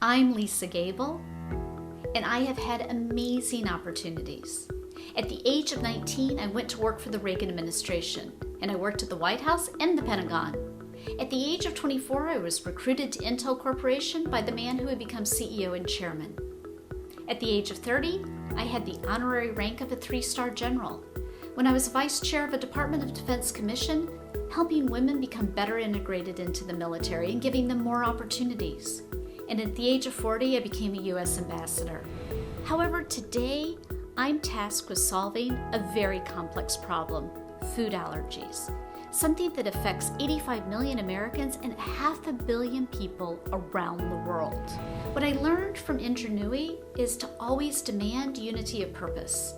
I'm Lisa Gable, and I have had amazing opportunities. At the age of 19, I went to work for the Reagan administration, and I worked at the White House and the Pentagon. At the age of 24, I was recruited to Intel Corporation by the man who had become CEO and chairman. At the age of 30, I had the honorary rank of a 3-star general. When I was vice chair of a Department of Defense commission, helping women become better integrated into the military and giving them more opportunities. And at the age of 40, I became a U.S. ambassador. However, today, I'm tasked with solving a very complex problem: food allergies, something that affects 85 million Americans and 500 million people around the world. What I learned from Ingenuity is to always demand unity of purpose.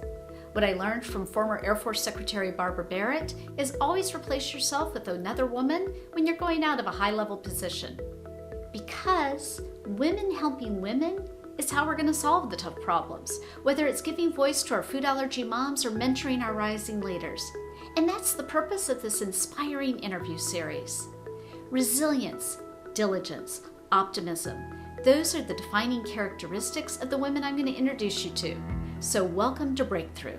What I learned from former Air Force Secretary Barbara Barrett is always replace yourself with another woman when you're going out of a high-level position. Because women helping women is how we're going to solve the tough problems, whether it's giving voice to our food allergy moms or mentoring our rising leaders. And that's the purpose of this inspiring interview series. Resilience, diligence, optimism, those are the defining characteristics of the women I'm going to introduce you to. So welcome to Breakthrough.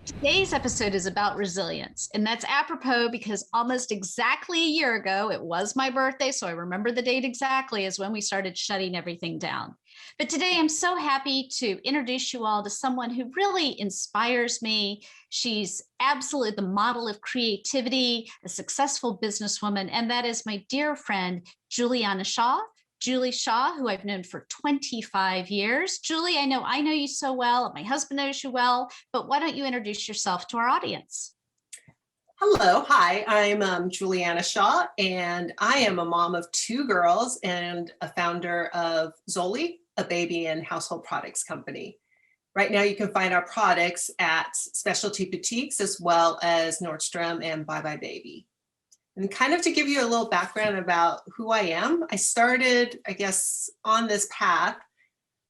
Today's episode is about resilience, and that's apropos because almost exactly a year ago, it was my birthday, so I remember the date exactly, is when we started shutting everything down. But today I'm so happy to introduce you all to someone who really inspires me. She's absolutely the model of creativity, a successful businesswoman, and that is my dear friend, Julianna Shaw. Julie Shaw, who I've known for 25 years. Julie, I know you so well. My husband knows you well, but why don't you introduce yourself to our audience? Hello, hi, I'm Julianna Shaw, and I am a mom of 2 girls and a founder of Zoli, a baby and household products company. Right now, you can find our products at specialty boutiques as well as Nordstrom and Bye Bye Baby. And kind of to give you a little background about who I am, I started, I guess, on this path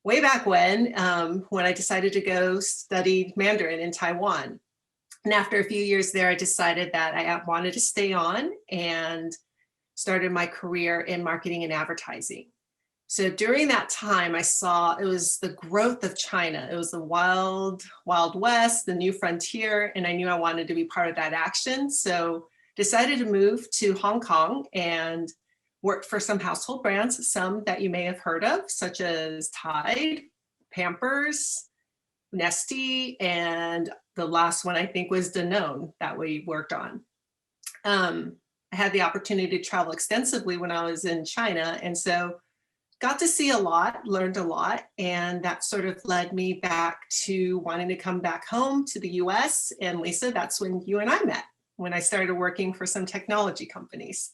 way back when I decided to go study Mandarin in Taiwan. And after a few years there, I decided that I wanted to stay on and started my career in marketing and advertising. So during that time, I saw it was the growth of China. It was the wild, wild west, the new frontier, and I knew I wanted to be part of that action. So decided to move to Hong Kong and worked for some household brands, some that you may have heard of, such as Tide, Pampers, Nestle, and the last one I think was Danone that we worked on. I had the opportunity to travel extensively when I was in China, and so got to see a lot, learned a lot, and that sort of led me back to wanting to come back home to the US. And Lisa, that's when you and I met, when I started working for some technology companies.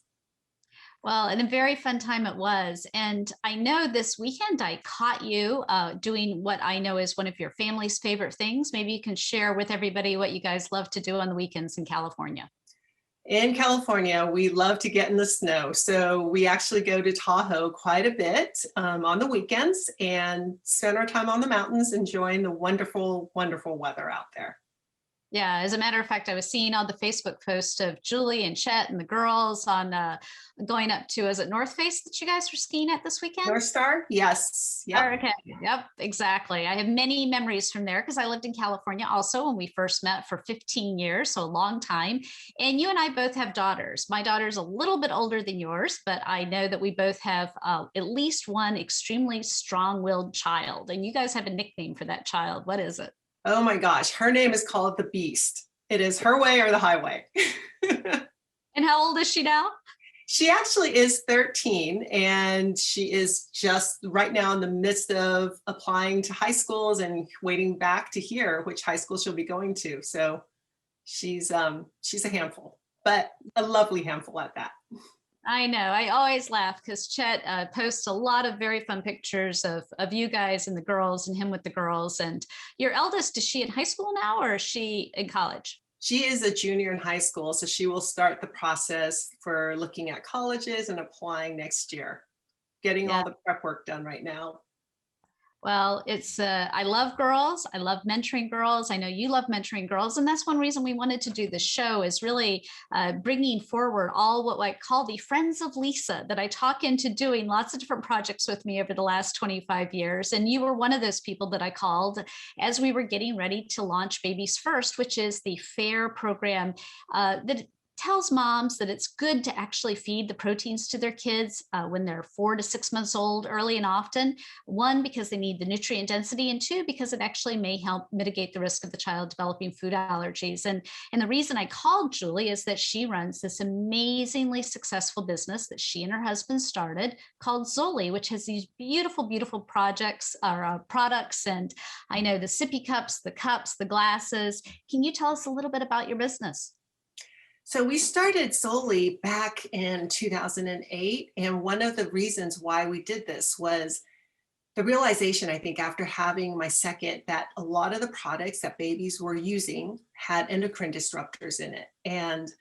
Well, and a very fun time it was. And I know this weekend I caught you doing what I know is one of your family's favorite things. Maybe you can share with everybody what you guys love to do on the weekends in California. In California, we love to get in the snow. So we actually go to Tahoe quite a bit on the weekends and spend our time on the mountains enjoying the wonderful, wonderful weather out there. Yeah, as a matter of fact, I was seeing all the Facebook posts of Julie and Chet and the girls on going up to, is it North Face that you guys were skiing at this weekend? North Star? Yes. Yep. Okay. Yep, exactly. I have many memories from there because I lived in California also when we first met for 15 years, so a long time. And you and I both have daughters. My daughter's a little bit older than yours, but I know that we both have at least one extremely strong-willed child. And you guys have a nickname for that child. What is it? Oh my gosh, her name is called the Beast. It is her way or the highway. And how old is she now? She actually is 13, and she is just right now in the midst of applying to high schools and waiting back to hear which high school she'll be going to. So she's a handful, but a lovely handful at that. I know. I always laugh because Chet posts a lot of very fun pictures of you guys and the girls and him with the girls. And your eldest, is she in high school now or is she in college? She is a junior in high school, so she will start the process for looking at colleges and applying next year, getting all the prep work done right now. Well, I love girls. I love mentoring girls. I know you love mentoring girls. And that's one reason we wanted to do this show is really bringing forward all what I call the friends of Lisa that I talk into doing lots of different projects with me over the last 25 years. And you were one of those people that I called as we were getting ready to launch Babies First, which is the FAIR program that tells moms that it's good to actually feed the proteins to their kids when they're 4 to 6 months old early and often. One, because they need the nutrient density, and two, because it actually may help mitigate the risk of the child developing food allergies. And the reason I called Julie is that she runs this amazingly successful business that she and her husband started called Zoli, which has these beautiful, beautiful projects or products. And I know the sippy cups, the glasses. Can you tell us a little bit about your business? So we started Zoli back in 2008. And one of the reasons why we did this was the realization, I think, after having my second, that a lot of the products that babies were using had endocrine disruptors in it. And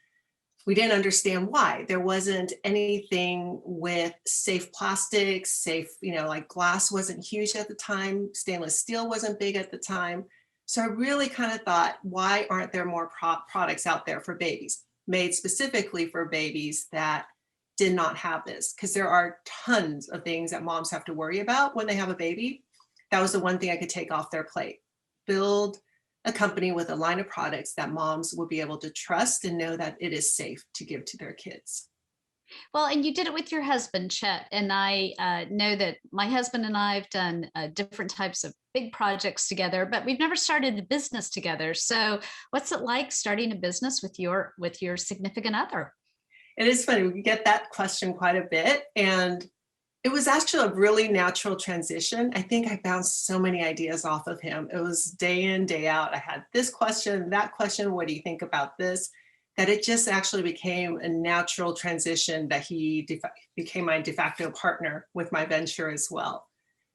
we didn't understand why. There wasn't anything with safe plastics, safe, like glass wasn't huge at the time, stainless steel wasn't big at the time. So I really kind of thought, why aren't there more products out there for babies, made specifically for babies that did not have this? Because there are tons of things that moms have to worry about when they have a baby. That was the one thing I could take off their plate. Build a company with a line of products that moms will be able to trust and know that it is safe to give to their kids. Well, and you did it with your husband, Chet. And I know that my husband and I have done different types of big projects together, but we've never started a business together. So, what's it like starting a business with your significant other? It is funny, we get that question quite a bit. And it was actually a really natural transition. I think I bounced so many ideas off of him. It was day in, day out. I had this question, that question. What do you think about this? That it just actually became a natural transition that he became my de facto partner with my venture as well.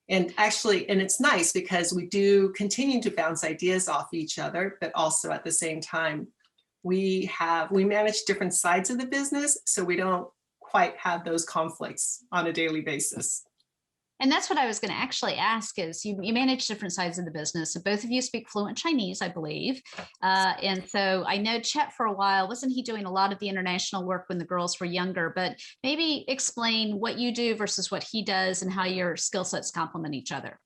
And actually, and it's nice because we do continue to bounce ideas off each other, but also at the same time, we manage different sides of the business, so we don't quite have those conflicts on a daily basis. And that's what I was going to actually ask is you manage different sides of the business. So both of you speak fluent Chinese, I believe. And so I know Chet for a while, wasn't he doing a lot of the international work when the girls were younger? But maybe explain what you do versus what he does and how your skill sets complement each other.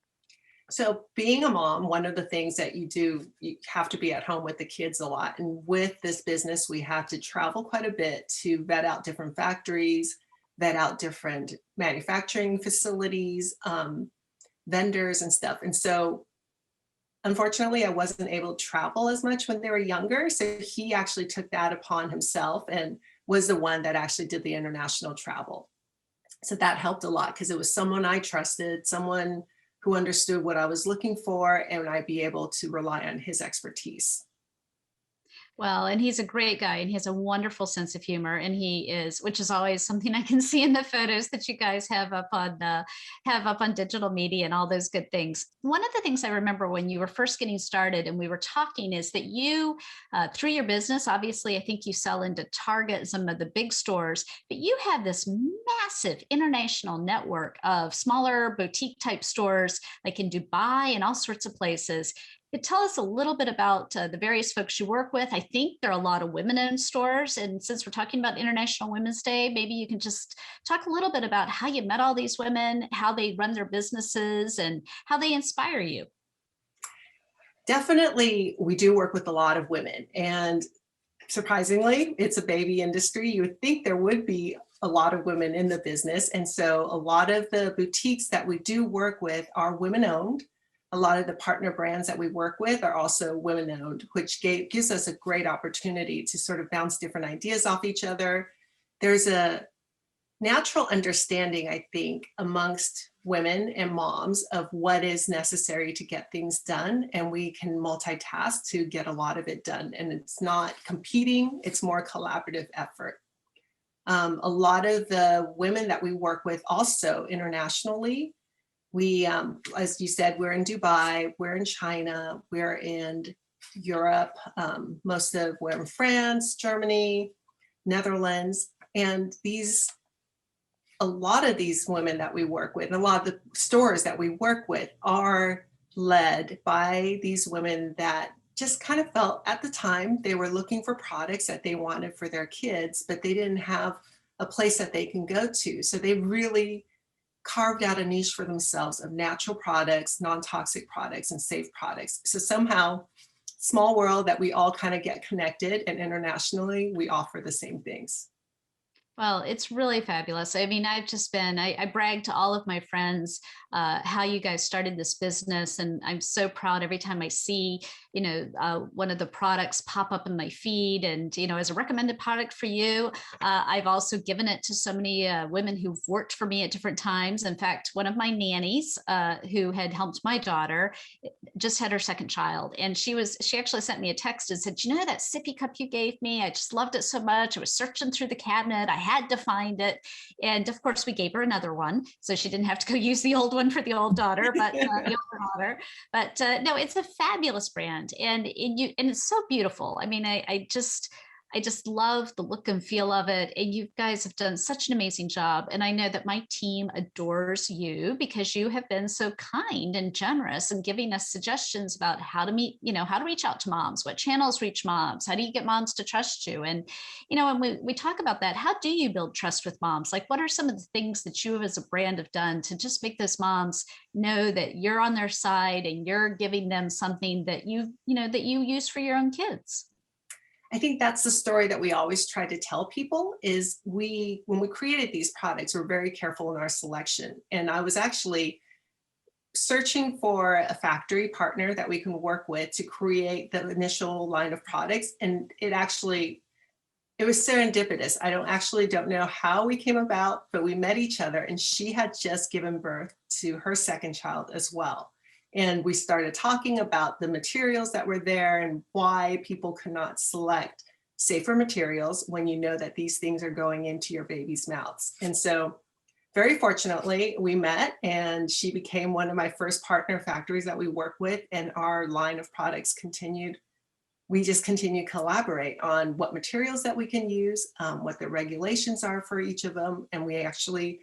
So being a mom, one of the things that you do, you have to be at home with the kids a lot. And with this business, we have to travel quite a bit to vet out different factories, vet out different manufacturing facilities, vendors and stuff. And so unfortunately, I wasn't able to travel as much when they were younger. So he actually took that upon himself and was the one that actually did the international travel. So that helped a lot because it was someone I trusted, someone who understood what I was looking for, and I'd be able to rely on his expertise. Well, and he's a great guy and he has a wonderful sense of humor. And he is, which is always something I can see in the photos that you guys have up on digital media and all those good things. One of the things I remember when you were first getting started and we were talking is that you, through your business, obviously, I think you sell into Target, some of the big stores, but you have this massive international network of smaller boutique type stores like in Dubai and all sorts of places. Tell us a little bit about the various folks you work with. I think there are a lot of women-owned stores. And since we're talking about International Women's Day, maybe you can just talk a little bit about how you met all these women, how they run their businesses, and how they inspire you. Definitely, we do work with a lot of women. And surprisingly, it's a baby industry. You would think there would be a lot of women in the business. And so a lot of the boutiques that we do work with are women-owned. A lot of the partner brands that we work with are also women-owned, which gives us a great opportunity to sort of bounce different ideas off each other. There's a natural understanding, I think, amongst women and moms of what is necessary to get things done. And we can multitask to get a lot of it done. And it's not competing, it's more collaborative effort. A lot of the women that we work with also internationally, we, as you said, we're in Dubai, we're in China, we're in Europe, we're in France, Germany, Netherlands, and a lot of these women that we work with, and a lot of the stores that we work with are led by these women that just kind of felt at the time they were looking for products that they wanted for their kids, but they didn't have a place that they can go to. So they really carved out a niche for themselves of natural products, non-toxic products, and safe products. So somehow, small world that we all kind of get connected, and internationally, we offer the same things. Well, it's really fabulous. I mean, I brag to all of my friends how you guys started this business. And I'm so proud every time I see, one of the products pop up in my feed and, as a recommended product for you. I've also given it to so many women who've worked for me at different times. In fact, one of my nannies who had helped my daughter just had her second child. And she actually sent me a text and said, that sippy cup you gave me? I just loved it so much. I was searching through the cabinet. I had to find it. And of course, we gave her another one. So she didn't have to go use the old one for the old daughter, but the older daughter. But no, it's a fabulous brand. And it's so beautiful. I mean, I just love the look and feel of it. And you guys have done such an amazing job. And I know that my team adores you because you have been so kind and generous and giving us suggestions about how to how to reach out to moms, what channels reach moms, how do you get moms to trust you? And, when we talk about that, how do you build trust with moms? Like, what are some of the things that you as a brand have done to just make those moms know that you're on their side and you're giving them something that that you use for your own kids? I think that's the story that we always try to tell people is when we created these products, we're very careful in our selection. And I was actually searching for a factory partner that we can work with to create the initial line of products. And it was serendipitous. Don't know how we came about, but we met each other and she had just given birth to her second child as well. And we started talking about the materials that were there and why people could not select safer materials when you know that these things are going into your baby's mouths. And so very fortunately, we met and she became one of my first partner factories that we work with, and our line of products continued. We just continue to collaborate on what materials that we can use, what the regulations are for each of them. And we actually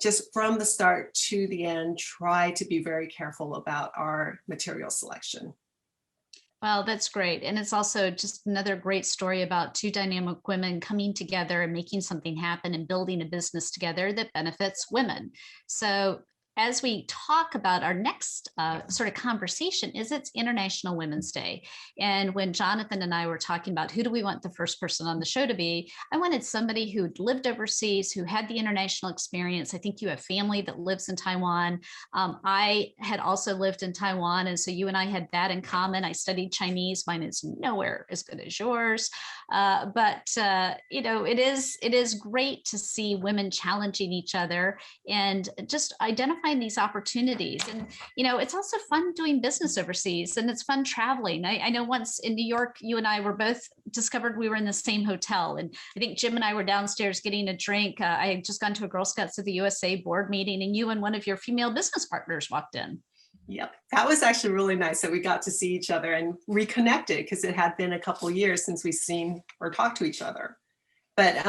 just from the start to the end, try to be very careful about our material selection. Well, that's great. And it's also just another great story about two dynamic women coming together and making something happen and building a business together that benefits women. So as we talk about our next sort of conversation it's International Women's Day. And when Jonathan and I were talking about who do we want the first person on the show to be, I wanted somebody who'd lived overseas, who had the international experience. I think you have family that lives in Taiwan. I had also lived in Taiwan. And so you and I had that in common. I studied Chinese. Mine is nowhere as good as yours. It is great to see women challenging each other and just identifying these opportunities. And, it's also fun doing business overseas and it's fun traveling. I know once in New York, you and I were both discovered we were in the same hotel. And I think Jim and I were downstairs getting a drink. I had just gone to a Girl Scouts of the USA board meeting and you and one of your female business partners walked in. Yep, that was actually really nice that we got to see each other and reconnected because it had been a couple of years since we've seen or talked to each other. But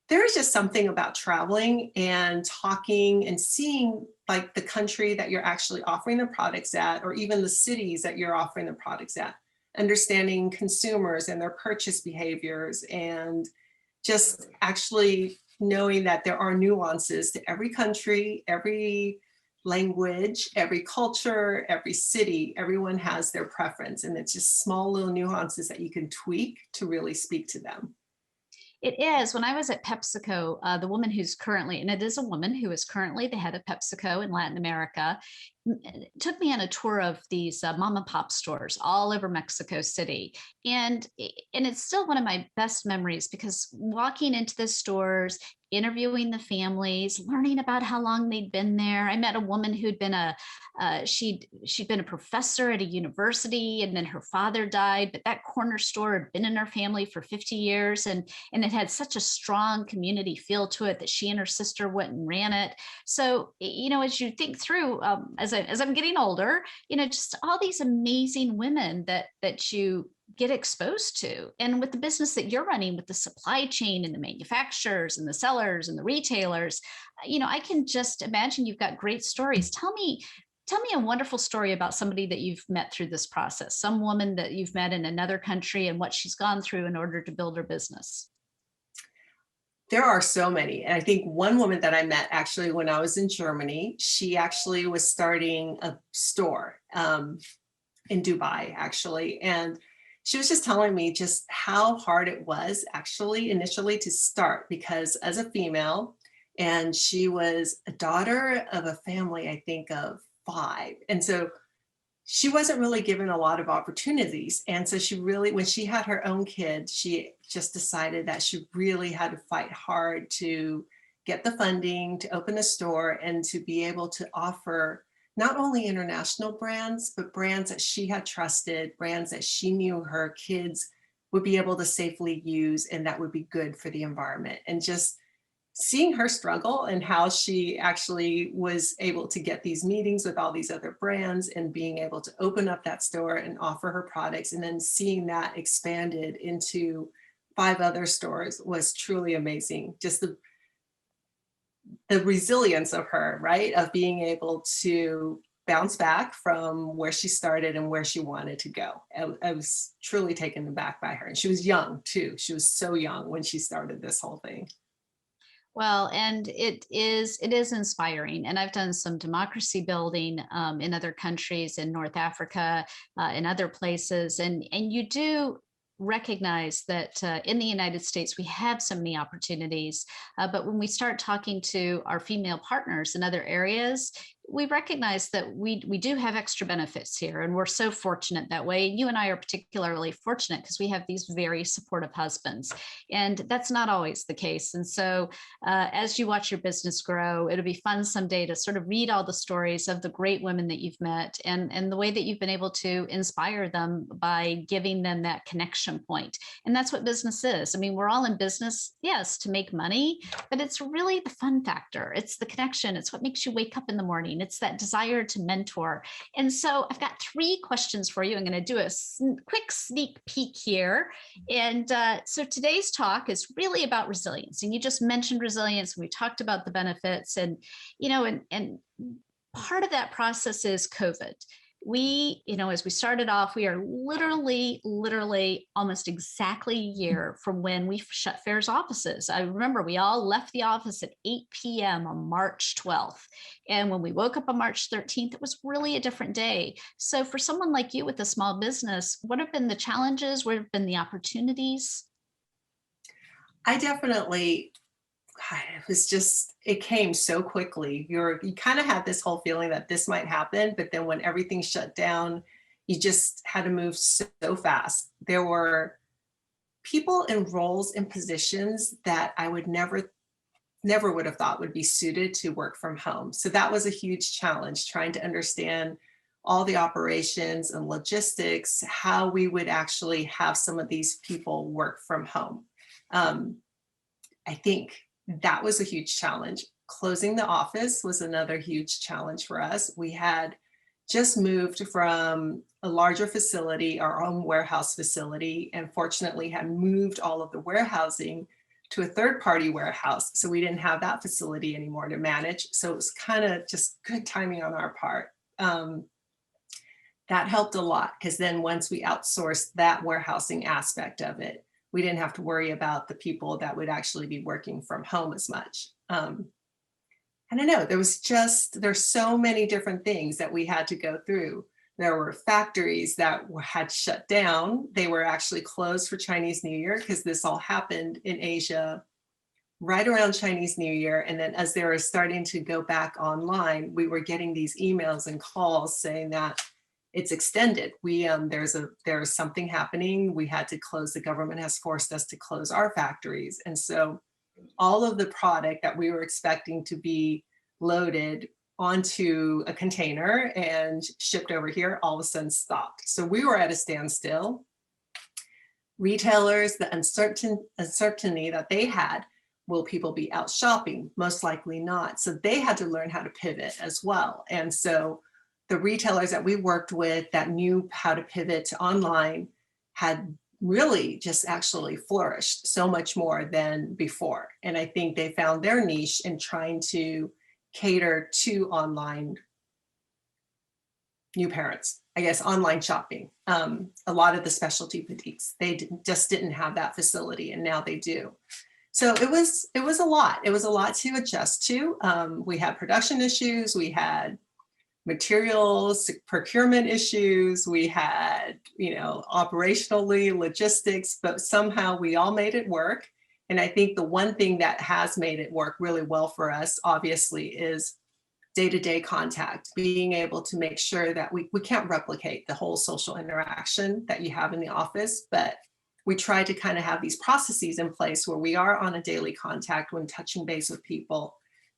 there is just something about traveling and talking and seeing like the country that you're actually offering the products at, or even the cities that you're offering the products at, understanding consumers and their purchase behaviors, and just actually knowing that there are nuances to every country, every language, every culture, every city. Everyone has their preference, and it's just small little nuances that you can tweak to really speak to them. It is. When I was at PepsiCo, the woman who's currently, and it is a woman who is currently the head of PepsiCo in Latin America, took me on a tour of these mom and pop stores all over Mexico City. And it's still one of my best memories because walking into the stores, interviewing the families, learning about how long they'd been there. I met a woman who'd been she'd been a professor at a university, and then her father died, but that corner store had been in her family for 50 years. And it had such a strong community feel to it that she and her sister went and ran it. So, as you think through, as as I'm getting older, just all these amazing women that you get exposed to. And with the business that you're running, with the supply chain and the manufacturers and the sellers and the retailers, I can just imagine you've got great stories. Tell me a wonderful story about somebody that you've met through this process, some woman that you've met in another country and what she's gone through in order to build her business. There are so many. And I think one woman that I met actually when I was in Germany, she actually was starting a store in Dubai, actually. And she was just telling me just how hard it was actually initially to start, because as a female, and she was a daughter of a family, I think of 5. And so she wasn't really given a lot of opportunities. And so she really, when she had her own kids, she just decided that she really had to fight hard to get the funding, to open a store, and to be able to offer not only international brands, but brands that she had trusted, brands that she knew her kids would be able to safely use and that would be good for the environment. And just seeing her struggle and how she actually was able to get these meetings with all these other brands and being able to open up that store and offer her products, and then seeing that expanded into 5 other stores was truly amazing. Just the resilience of her, right? Of being able to bounce back from where she started and where she wanted to go. I was truly taken aback by her. And she was young too. She was so young when she started this whole thing. Well, and it is inspiring. And I've done some democracy building in other countries, in North Africa, in other places, and you do recognize that in the United States we have so many opportunities, but when we start talking to our female partners in other areas, we recognize that we do have extra benefits here, and we're so fortunate that way. You and I are particularly fortunate because we have these very supportive husbands, and that's not always the case. And so as you watch your business grow, it'll be fun someday to sort of read all the stories of the great women that you've met, and the way that you've been able to inspire them by giving them that connection point. And that's what business is. I mean, we're all in business, yes, to make money, but it's really the fun factor. It's the connection. It's what makes you wake up in the morning. It's that desire to mentor. And so I've got 3 questions for you. I'm going to do a quick sneak peek here. And so today's talk is really about resilience. And you just mentioned resilience, and we talked about the benefits. And, and part of that process is COVID. We, as we started off, we are literally almost exactly a year from when we shut Fair's offices. I remember we all left the office at 8 p.m. on March 12th. And when we woke up on March 13th, it was really a different day. So for someone like you with a small business, what have been the challenges? What have been the opportunities? I definitely, God, it came so quickly. You kind of had this whole feeling that this might happen, but then when everything shut down, you just had to move so fast. There were people in roles and positions that I would never would have thought would be suited to work from home. So that was a huge challenge, trying to understand all the operations and logistics, how we would actually have some of these people work from home. I think that was a huge challenge. Closing the office was another huge challenge for us. We had just moved from a larger facility, our own warehouse facility, and fortunately had moved all of the warehousing to a third-party warehouse. So we didn't have that facility anymore to manage. So it was kind of just good timing on our part. That helped a lot, because then once we outsourced that warehousing aspect of it, we didn't have to worry about the people that would actually be working from home as much. I don't know, there's so many different things that we had to go through. There were factories that had shut down. They were actually closed for Chinese New Year, because this all happened in Asia right around Chinese New Year. And then as they were starting to go back online, we were getting these emails and calls saying that it's extended. There's something happening. We had to close. The government has forced us to close our factories. And so all of the product that we were expecting to be loaded onto a container and shipped over here all of a sudden stopped. So we were at a standstill. Retailers, the uncertainty that they had, will people be out shopping? Most likely not. So they had to learn how to pivot as well. And so the retailers that we worked with that knew how to pivot to online had really just actually flourished so much more than before. And I think they found their niche in trying to cater to online new parents, I guess, online shopping. A lot of the specialty boutiques, just didn't have that facility, and now they do. So it was a lot. It was a lot to adjust to. We had production issues. We had materials, procurement issues. We had, operationally logistics, but somehow we all made it work. And I think the one thing that has made it work really well for us, obviously, is day-to-day contact, being able to make sure that we can't replicate the whole social interaction that you have in the office, but we try to kind of have these processes in place where we are on a daily contact when touching base with people,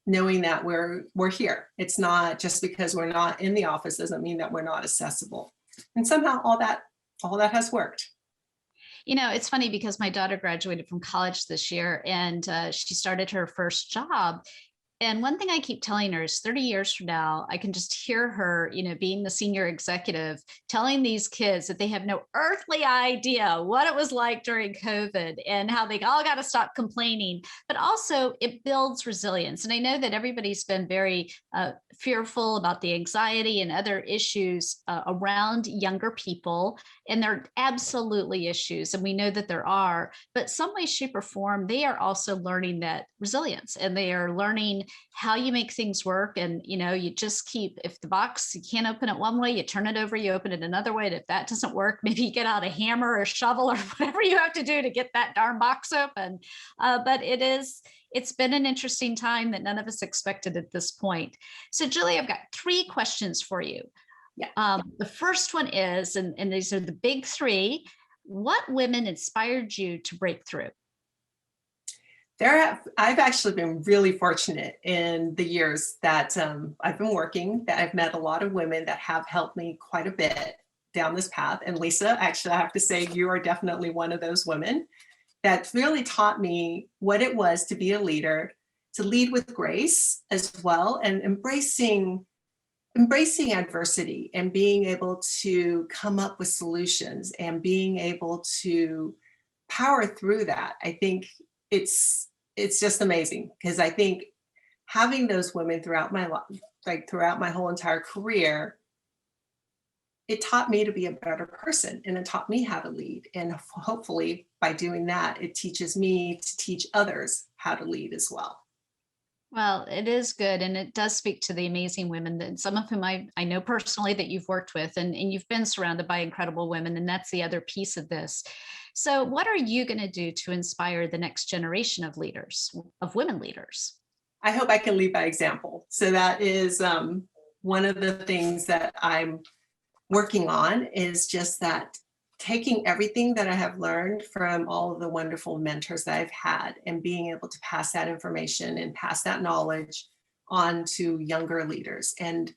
knowing that we're here. It's not just because we're not in the office doesn't mean that we're not accessible. And somehow all that has worked. It's funny because my daughter graduated from college this year, and she started her first job. And one thing I keep telling her is 30 years from now, I can just hear her, being the senior executive, telling these kids that they have no earthly idea what it was like during COVID and how they all got to stop complaining. But also it builds resilience. And I know that everybody's been very fearful about the anxiety and other issues around younger people. And there are absolutely issues. And we know that there are, but some way, shape, or form, they are also learning that resilience, and they are learning how you make things work. And, you just keep, if the box, you can't open it one way, you turn it over, you open it another way. And if that doesn't work, maybe you get out a hammer or a shovel or whatever you have to do to get that darn box open. But it's been an interesting time that none of us expected at this point. So Julie, I've got 3 questions for you. Yeah. The first one is, and these are the big 3, what women inspired you to break through? I've actually been really fortunate in the years that I've been working, that I've met a lot of women that have helped me quite a bit down this path. And Lisa, actually, I have to say, you are definitely one of those women that really taught me what it was to be a leader, to lead with grace as well, and embracing adversity and being able to come up with solutions and being able to power through that. I think it's just amazing, because I think having those women throughout my life, throughout my whole entire career, it taught me to be a better person, and it taught me how to lead. And hopefully by doing that, it teaches me to teach others how to lead as well. Well, it is good. And it does speak to the amazing women that some of whom I know personally that you've worked with, and you've been surrounded by incredible women. And that's the other piece of this. So what are you going to do to inspire the next generation of leaders, of women leaders? I hope I can lead by example. So that is one of the things that I'm working on, is just that taking everything that I have learned from all of the wonderful mentors that I've had and being able to pass that information and pass that knowledge on to younger leaders, and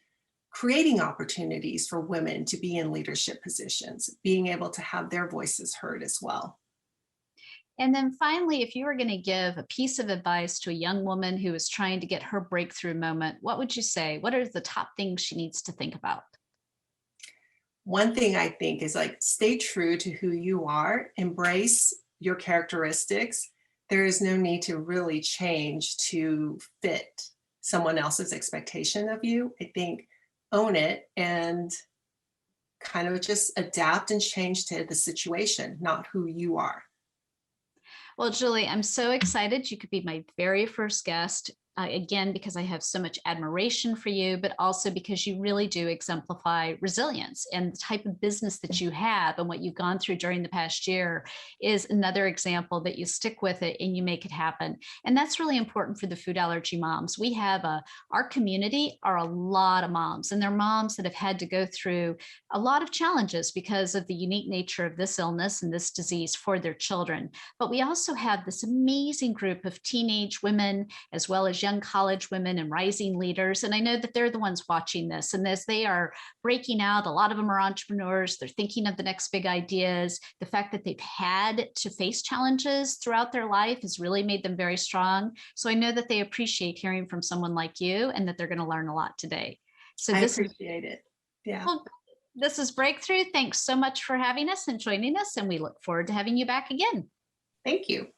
creating opportunities for women to be in leadership positions, being able to have their voices heard as well. And then finally, if you were going to give a piece of advice to a young woman who is trying to get her breakthrough moment, what would you say? What are the top things she needs to think about? One thing I think is, stay true to who you are, embrace your characteristics. There is no need to really change to fit someone else's expectation of you. I think own it and kind of just adapt and change to the situation, not who you are. Well, Julie, I'm so excited. You could be my very first guest. Again, because I have so much admiration for you, but also because you really do exemplify resilience, and the type of business that you have and what you've gone through during the past year is another example that you stick with it and you make it happen. And that's really important for the food allergy moms. We have our community are a lot of moms, and they're moms that have had to go through a lot of challenges because of the unique nature of this illness and this disease for their children. But we also have this amazing group of teenage women, as well as young college women and rising leaders. And I know that they're the ones watching this. And as they are breaking out, a lot of them are entrepreneurs. They're thinking of the next big ideas. The fact that they've had to face challenges throughout their life has really made them very strong. So I know that they appreciate hearing from someone like you, and that they're going to learn a lot today. So I this appreciate it. Yeah. Well, this is Breakthrough. Thanks so much for having us and joining us, and we look forward to having you back again. Thank you.